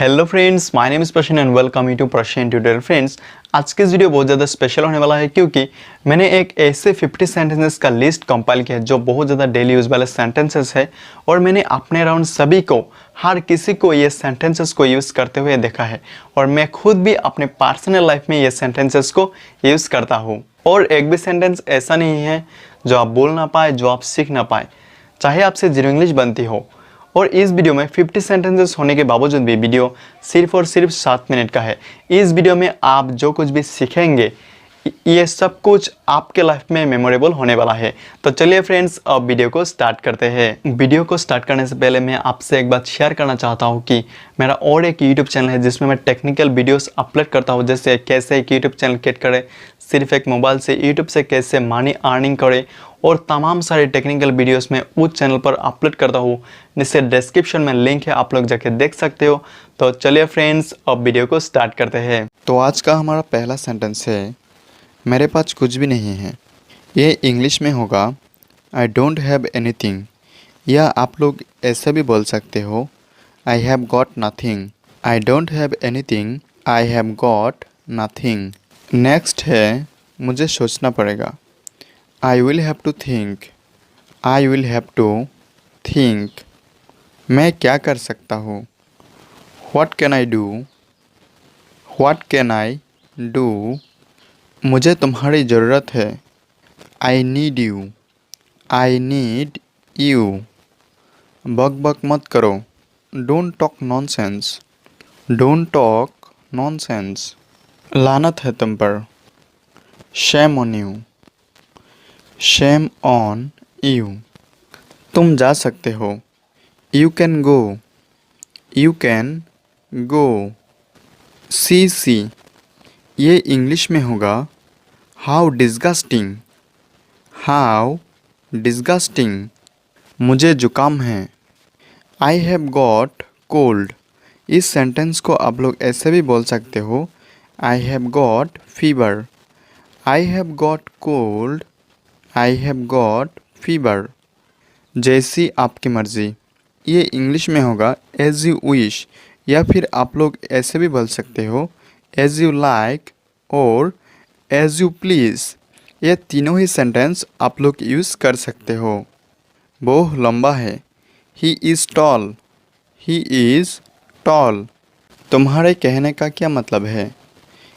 Hello friends, my name is प्रशन and welcome you to प्रशन tutorial. Friends, आज की इस वीडियो बहुत ज़्यादा स्पेशल होने वाला है क्योंकि मैंने एक ऐसे 50 सेंटेंसेस का लिस्ट कंपाइल किया है जो बहुत ज़्यादा डेली यूज वाले सेंटेंसेस है और मैंने अपने अराउंड सभी को, हर किसी को ये सेंटेंसेस को यूज़ करते हुए देखा है और मैं खुद भी अपने पर्सनल लाइफ में ये सेंटेंसेस को यूज़ करता हूँ। और एक भी सेंटेंस ऐसा नहीं है जो आप बोल ना पाए, जो आप सीख ना पाए, चाहे आपसे जीरो इंग्लिश बनती हो। और इस वीडियो में 50 सेंटेंसेस होने के बावजूद भी वीडियो सिर्फ और सिर्फ 7 मिनट का है। इस वीडियो में आप जो कुछ भी सीखेंगे ये सब कुछ आपके लाइफ में मेमोरेबल होने वाला है। तो चलिए फ्रेंड्स, अब वीडियो को स्टार्ट करते हैं। वीडियो को स्टार्ट करने से पहले मैं आपसे एक बात शेयर करना चाहता हूँ कि मेरा और एक यूट्यूब चैनल है जिसमें मैं टेक्निकल वीडियोस अपलोड करता हूँ, जैसे कैसे एक यूट्यूब चैनल क्रिएट करें, सिर्फ एक मोबाइल से यूट्यूब से कैसे मनी अर्निंग करें, और तमाम सारे टेक्निकल वीडियोस में उस चैनल पर अपलोड करता हूँ, जिससे डिस्क्रिप्शन में लिंक है, आप लोग जाके देख सकते हो। तो चलिए फ्रेंड्स, अब वीडियो को स्टार्ट करते हैं। तो आज का हमारा पहला सेंटेंस है, मेरे पास कुछ भी नहीं है। ये इंग्लिश में होगा आई डोंट हैव एनीथिंग, या आप लोग ऐसे भी बोल सकते हो I have got nothing. I don't have anything, I have got nothing. Next है, मुझे सोचना पड़ेगा। I will have to think, I will have to think। मैं क्या कर सकता हूँ? What can I do, what can I do। मुझे तुम्हारी ज़रूरत है। I need you, I need you। बक बक मत करो। Don't talk nonsense, don't talk nonsense। लानत है तुम पर। Shame on you, Shame on you। तुम जा सकते हो। You can go, you can go। सी ये इंग्लिश में होगा How disgusting, How disgusting। मुझे जुकाम है। I have got cold। इस सेंटेंस को आप लोग ऐसे भी बोल सकते हो I have got fever। I have got cold, I have got fever। जैसी आपकी मर्ज़ी, ये इंग्लिश में होगा एज यू विश, या फिर आप लोग ऐसे भी बोल सकते हो एज यू लाइक और एज यू प्लीज़। ये तीनों ही सेंटेंस आप लोग यूज़ कर सकते हो। वो लंबा है। He is tall, he is tall. तुम्हारे कहने का क्या मतलब है?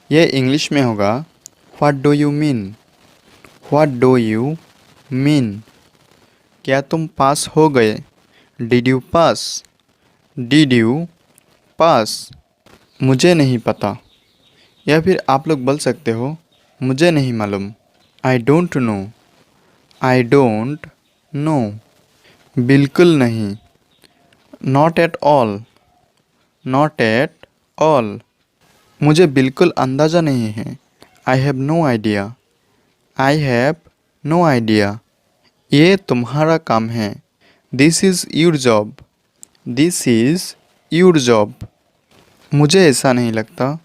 ये इंग्लिश में होगा what do you mean, what do you mean. क्या तुम पास हो गए? Did you pass, did you pass. मुझे नहीं पता, या फिर आप लोग बोल सकते हो मुझे नहीं मालूम। I don't know, I don't know. बिल्कुल नहीं। Not at all, not at all. मुझे बिल्कुल अंदाज़ा नहीं है। I have no idea, I have no idea. ये तुम्हारा काम है। This is your job, this is your job. मुझे ऐसा नहीं लगता।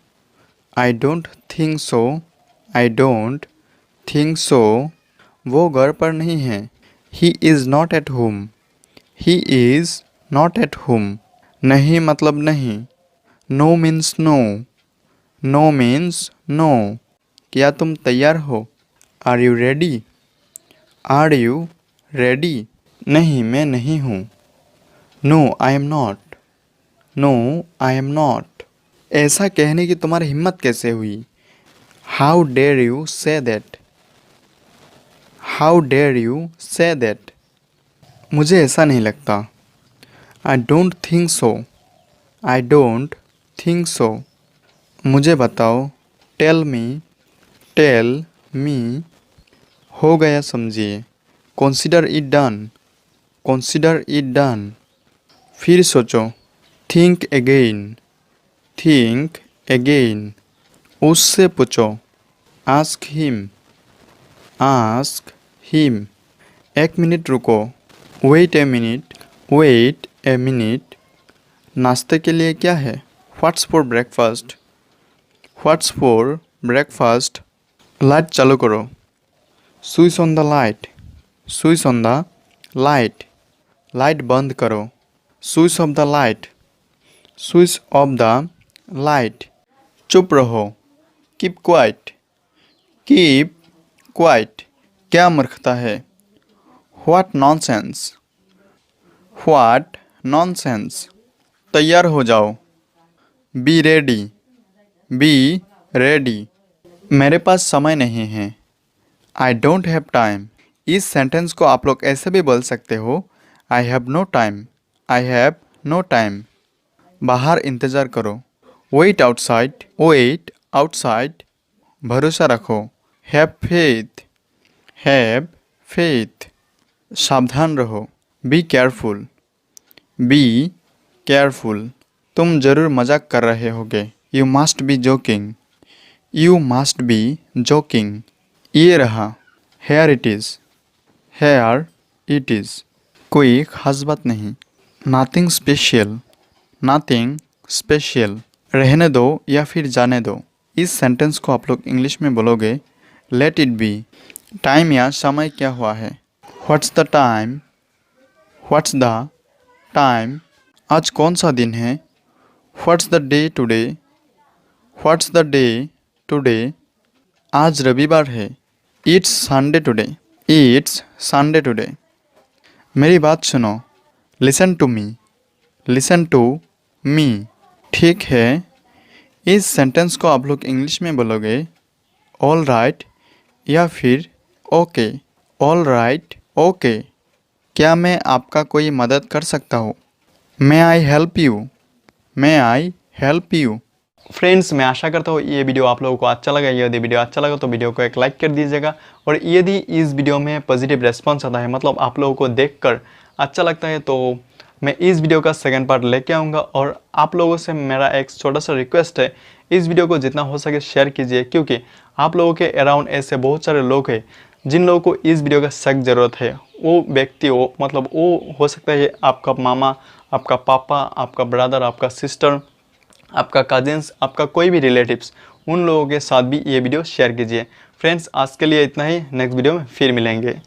I don't think so, I don't think so. वो घर पर नहीं है। He is not at home, he is not at home. नहीं मतलब नहीं। No means no, no means no. क्या तुम तैयार हो? Are you ready, are you ready. नहीं, मैं नहीं हूँ। No I am not, no I am not. ऐसा कहने की तुम्हारी हिम्मत कैसे हुई? How dare you say that, how dare you say that. मुझे ऐसा नहीं लगता। I don't think so, I don't think so. मुझे बताओ। Tell me, tell me. हो गया समझिए। Consider it done, consider it done. फिर सोचो। Think again, think again. उससे पूछो। Ask him, ask him. एक मिनट रुको। Wait a minute, wait a minute. नाश्ते के लिए क्या है? What's for breakfast, what's for breakfast. Light चालू करो। Switch on the light, switch on the light. Light बंद करो। Switch off the light, switch off the light, चुप रहो, कीप क्वाइट, कीप क्वाइट, क्या मूर्खता है, व्हाट नॉनसेंस, व्हाट नॉनसेंस, तैयार हो जाओ, बी रेडी, बी रेडी, मेरे पास समय नहीं है, आई डोंट हैव टाइम। इस सेंटेंस को आप लोग ऐसे भी बोल सकते हो, I have no time, I have no time. बाहर इंतज़ार करो, वेट आउटसाइड, भरोसा रखो, हैव फेथ, सावधान रहो, बी केयरफुल, तुम जरूर मजाक कर रहे होगे, यू मस्ट बी जोकिंग, ये रहा, हेयर इट इज़, कोई खास बात नहीं, नथिंग स्पेशल, रहने दो या फिर जाने दो। इस सेंटेंस को आप लोग इंग्लिश में बोलोगे, लेट इट बी। टाइम या समय क्या हुआ है, व्हाट्स द टाइम, आज कौन सा दिन है, व्हाट्स द डे टुडे, आज रविवार है, इट्स संडे टुडे, मेरी बात सुनो, लिसन टू मी, ठीक है। इस सेंटेंस को आप लोग इंग्लिश में बोलोगे, ऑल राइट या फिर ओके, ऑल राइट ओके, क्या मैं आपका कोई मदद कर सकता हूँ, मे आई हेल्प यू। फ्रेंड्स, मैं आशा करता हूँ ये वीडियो आप लोगों को अच्छा लगा। यदि वीडियो अच्छा लगा तो वीडियो को एक लाइक कर दीजिएगा, और यदि इस वीडियो में पॉजिटिव रेस्पॉन्स आता है, मतलब आप लोगों को देखकर अच्छा लगता है, तो मैं इस वीडियो का सेकंड पार्ट लेके आऊँगा। और आप लोगों से मेरा एक छोटा सा रिक्वेस्ट है, इस वीडियो को जितना हो सके शेयर कीजिए, क्योंकि आप लोगों के अराउंड ऐसे बहुत सारे लोग हैं जिन लोगों को इस वीडियो का सख्त ज़रूरत है। वो व्यक्ति हो, मतलब वो हो सकता है आपका मामा, आपका पापा, आपका ब्रदर, आपका सिस्टर, आपका कजिन्स, आपका कोई भी रिलेटिव्स, उन लोगों के साथ भी ये वीडियो शेयर कीजिए। फ्रेंड्स, आज के लिए इतना ही, नेक्स्ट वीडियो में फिर मिलेंगे।